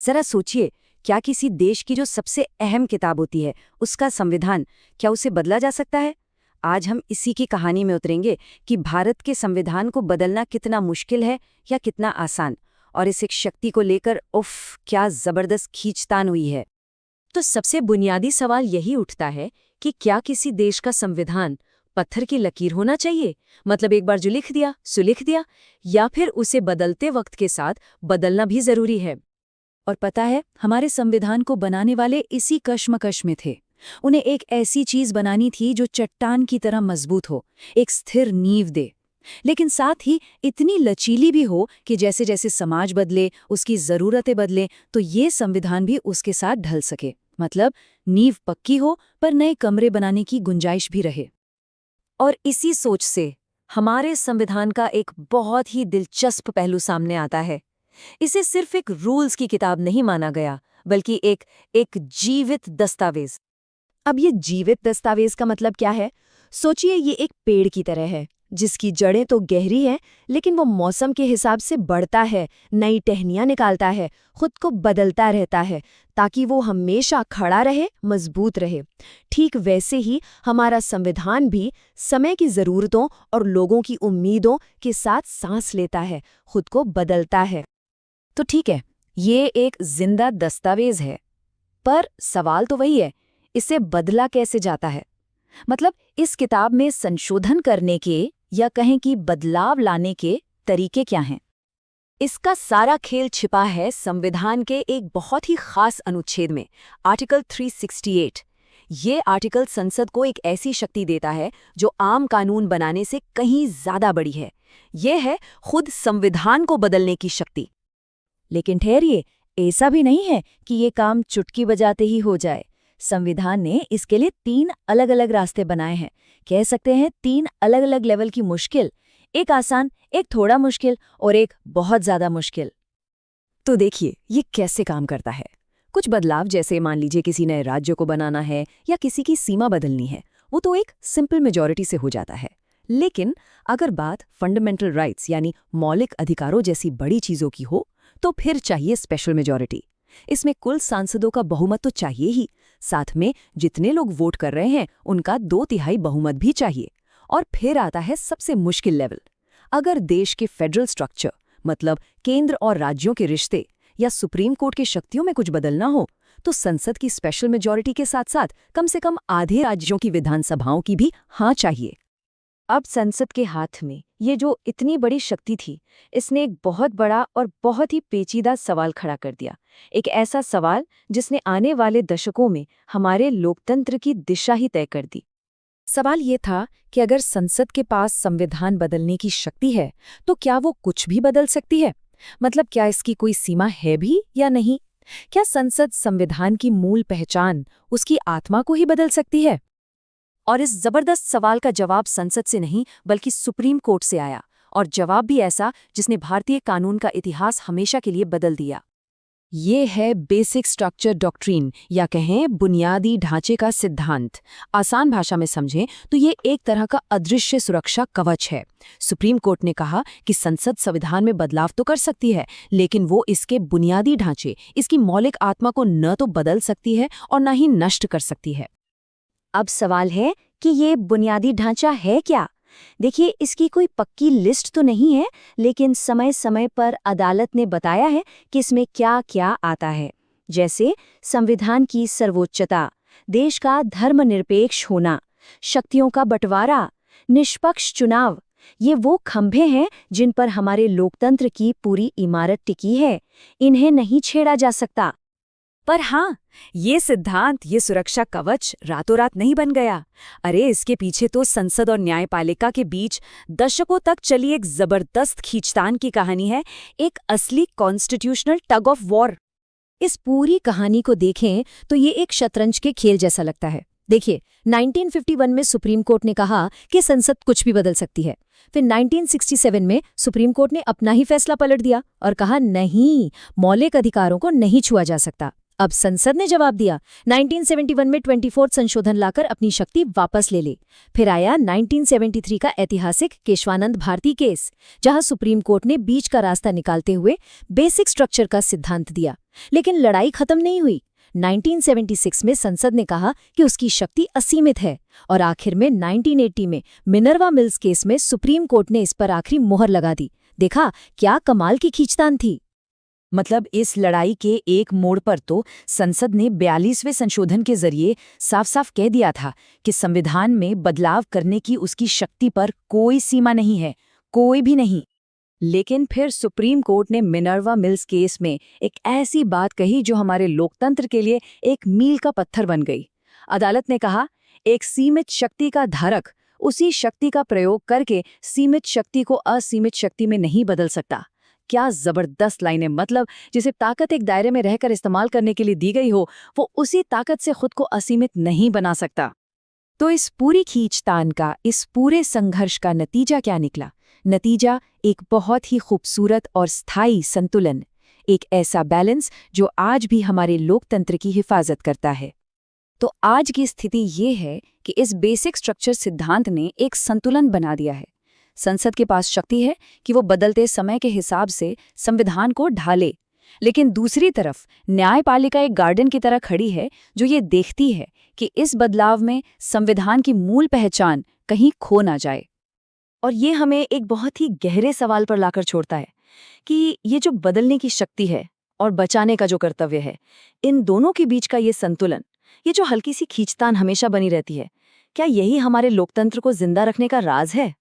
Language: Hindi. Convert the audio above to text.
जरा सोचिए, क्या किसी देश की जो सबसे अहम किताब होती है, उसका संविधान, क्या उसे बदला जा सकता है? आज हम इसी की कहानी में उतरेंगे कि भारत के संविधान को बदलना कितना मुश्किल है या कितना आसान, और इस एक शक्ति को लेकर उफ क्या जबरदस्त खींचतान हुई है। तो सबसे बुनियादी सवाल यही उठता है कि क्या किसी देश का संविधान पत्थर की लकीर होना चाहिए, मतलब एक बार जो लिख दिया सो लिख दिया, या फिर उसे बदलते वक्त के साथ बदलना भी जरूरी है? और पता है, हमारे संविधान को बनाने वाले इसी कश्मकश में थे। उन्हें एक ऐसी चीज बनानी थी जो चट्टान की तरह मजबूत हो, एक स्थिर नींव दे, लेकिन साथ ही इतनी लचीली भी हो कि जैसे जैसे समाज बदले, उसकी जरूरतें बदले, तो ये संविधान भी उसके साथ ढल सके। मतलब नींव पक्की हो पर नए कमरे बनाने की गुंजाइश भी रहे। और इसी सोच से हमारे संविधान का एक बहुत ही दिलचस्प पहलू सामने आता है। इसे सिर्फ एक रूल्स की किताब नहीं माना गया, बल्कि एक जीवित दस्तावेज। अब ये जीवित दस्तावेज का मतलब क्या है? सोचिए, ये एक पेड़ की तरह है जिसकी जड़ें तो गहरी हैं, लेकिन वो मौसम के हिसाब से बढ़ता है, नई टहनियां निकालता है, खुद को बदलता रहता है, ताकि वो हमेशा खड़ा रहे, मजबूत रहे। ठीक वैसे ही हमारा संविधान भी समय की ज़रूरतों और लोगों की उम्मीदों के साथ सांस लेता है, खुद को बदलता है। तो ठीक है, ये एक जिंदा दस्तावेज है, पर सवाल तो वही है, इसे बदला कैसे जाता है? मतलब इस किताब में संशोधन करने के या कहें कि बदलाव लाने के तरीके क्या हैं? इसका सारा खेल छिपा है संविधान के एक बहुत ही खास अनुच्छेद में, आर्टिकल 368। ये आर्टिकल संसद को एक ऐसी शक्ति देता है जो आम कानून बनाने से कहीं ज्यादा बड़ी है। ये है खुद संविधान को बदलने की शक्ति। लेकिन ठहरिए, ऐसा भी नहीं है कि ये काम चुटकी बजाते ही हो जाए। संविधान ने इसके लिए 3 अलग-अलग रास्ते बनाए हैं। कह सकते हैं 3 अलग-अलग लेवल की मुश्किल, एक आसान, एक थोड़ा मुश्किल और एक बहुत ज्यादा मुश्किल। तो देखिए, ये कैसे काम करता है। कुछ बदलाव, जैसे मान लीजिए किसी नए राज्य को बनाना है या किसी की सीमा बदलनी है, वो तो एक सिंपल मेजॉरिटी से हो जाता है। लेकिन अगर बात फंडामेंटल राइट्स यानी मौलिक अधिकारों जैसी बड़ी चीजों की हो, तो फिर चाहिए स्पेशल मेजॉरिटी। इसमें कुल सांसदों का बहुमत तो चाहिए ही, साथ में जितने लोग वोट कर रहे हैं उनका 2/3 बहुमत भी चाहिए। और फिर आता है सबसे मुश्किल लेवल। अगर देश के फेडरल स्ट्रक्चर, मतलब केंद्र और राज्यों के रिश्ते या सुप्रीम कोर्ट की शक्तियों में कुछ बदलना हो, तो संसद की स्पेशल मेजॉरिटी के साथ साथ कम से कम आधे राज्यों की विधानसभाओं की भी हाँ चाहिए। अब संसद के हाथ में ये जो इतनी बड़ी शक्ति थी, इसने एक बहुत बड़ा और बहुत ही पेचीदा सवाल खड़ा कर दिया। एक ऐसा सवाल जिसने आने वाले दशकों में हमारे लोकतंत्र की दिशा ही तय कर दी। सवाल ये था कि अगर संसद के पास संविधान बदलने की शक्ति है, तो क्या वो कुछ भी बदल सकती है? मतलब क्या इसकी कोई सीमा है भी या नहीं? क्या संसद संविधान की मूल पहचान, उसकी आत्मा को ही बदल सकती है? और इस जबरदस्त सवाल का जवाब संसद से नहीं बल्कि सुप्रीम कोर्ट से आया, और जवाब भी ऐसा जिसने भारतीय कानून का इतिहास हमेशा के लिए बदल दिया। ये है बेसिक स्ट्रक्चर डॉक्ट्रिन, या कहें बुनियादी ढांचे का सिद्धांत। आसान भाषा में समझें तो ये एक तरह का अदृश्य सुरक्षा कवच है। सुप्रीम कोर्ट ने कहा कि संसद संविधान में बदलाव तो कर सकती है, लेकिन वो इसके बुनियादी ढांचे, इसकी मौलिक आत्मा को न तो बदल सकती है और न ही नष्ट कर सकती है। अब सवाल है कि ये बुनियादी ढांचा है क्या? देखिए, इसकी कोई पक्की लिस्ट तो नहीं है, लेकिन समय समय पर अदालत ने बताया है कि इसमें क्या क्या आता है। जैसे संविधान की सर्वोच्चता, देश का धर्मनिरपेक्ष होना, शक्तियों का बंटवारा, निष्पक्ष चुनाव। ये वो खंभे हैं जिन पर हमारे लोकतंत्र की पूरी इमारत टिकी है। इन्हें नहीं छेड़ा जा सकता। पर हाँ, ये सिद्धांत, ये सुरक्षा कवच रातों रात नहीं बन गया। अरे, इसके पीछे तो संसद और न्यायपालिका के बीच दशकों तक चली एक जबरदस्त खींचतान की कहानी है, एक असली कॉन्स्टिट्यूशनल टग ऑफ वॉर। इस पूरी कहानी को देखें तो ये एक शतरंज के खेल जैसा लगता है। देखिए, 1951 में सुप्रीम कोर्ट ने कहा कि संसद कुछ भी बदल सकती है। फिर 1967 में सुप्रीम कोर्ट ने अपना ही फैसला पलट दिया और कहा नहीं, मौलिक अधिकारों को नहीं छुआ जा सकता। अब संसद ने जवाब दिया, 1971 में 24 संशोधन लाकर अपनी शक्ति वापस ले ले। फिर आया 1973 का ऐतिहासिक केशवानंद भारती केस, जहां सुप्रीम कोर्ट ने बीच का रास्ता निकालते हुए बेसिक स्ट्रक्चर का सिद्धांत दिया। लेकिन लड़ाई खत्म नहीं हुई। 1976 में संसद ने कहा कि उसकी शक्ति असीमित है, और आखिर में 1980 में मिनर्वा मिल्स केस में सुप्रीम कोर्ट ने इस पर आखिरी मोहर लगा दी। देखा क्या कमाल की खींचतान थी। मतलब इस लड़ाई के एक मोड़ पर तो संसद ने 42वें संशोधन के जरिए साफ साफ कह दिया था कि संविधान में बदलाव करने की उसकी शक्ति पर कोई सीमा नहीं है, कोई भी नहीं। लेकिन फिर सुप्रीम कोर्ट ने मिनर्वा मिल्स केस में एक ऐसी बात कही जो हमारे लोकतंत्र के लिए एक मील का पत्थर बन गई। अदालत ने कहा, एक सीमित शक्ति का धारक उसी शक्ति का प्रयोग करके सीमित शक्ति को असीमित शक्ति में नहीं बदल सकता। क्या जबरदस्त लाइनें। मतलब जिसे ताकत एक दायरे में रहकर इस्तेमाल करने के लिए दी गई हो, वो उसी ताकत से खुद को असीमित नहीं बना सकता। तो इस पूरी खींचतान का, इस पूरे संघर्ष का नतीजा क्या निकला? नतीजा एक बहुत ही खूबसूरत और स्थायी संतुलन, एक ऐसा बैलेंस जो आज भी हमारे लोकतंत्र की हिफाजत करता है। तो आज की स्थिति ये है कि इस बेसिक स्ट्रक्चर सिद्धांत ने एक संतुलन बना दिया है। संसद के पास शक्ति है कि वो बदलते समय के हिसाब से संविधान को ढाले, लेकिन दूसरी तरफ न्यायपालिका एक गार्डन की तरह खड़ी है जो ये देखती है कि इस बदलाव में संविधान की मूल पहचान कहीं खो ना जाए। और ये हमें एक बहुत ही गहरे सवाल पर लाकर छोड़ता है कि ये जो बदलने की शक्ति है और बचाने का जो कर्तव्य है, इन दोनों के बीच का ये संतुलन, ये जो हल्की सी खींचतान हमेशा बनी रहती है, क्या यही हमारे लोकतंत्र को जिंदा रखने का राज है?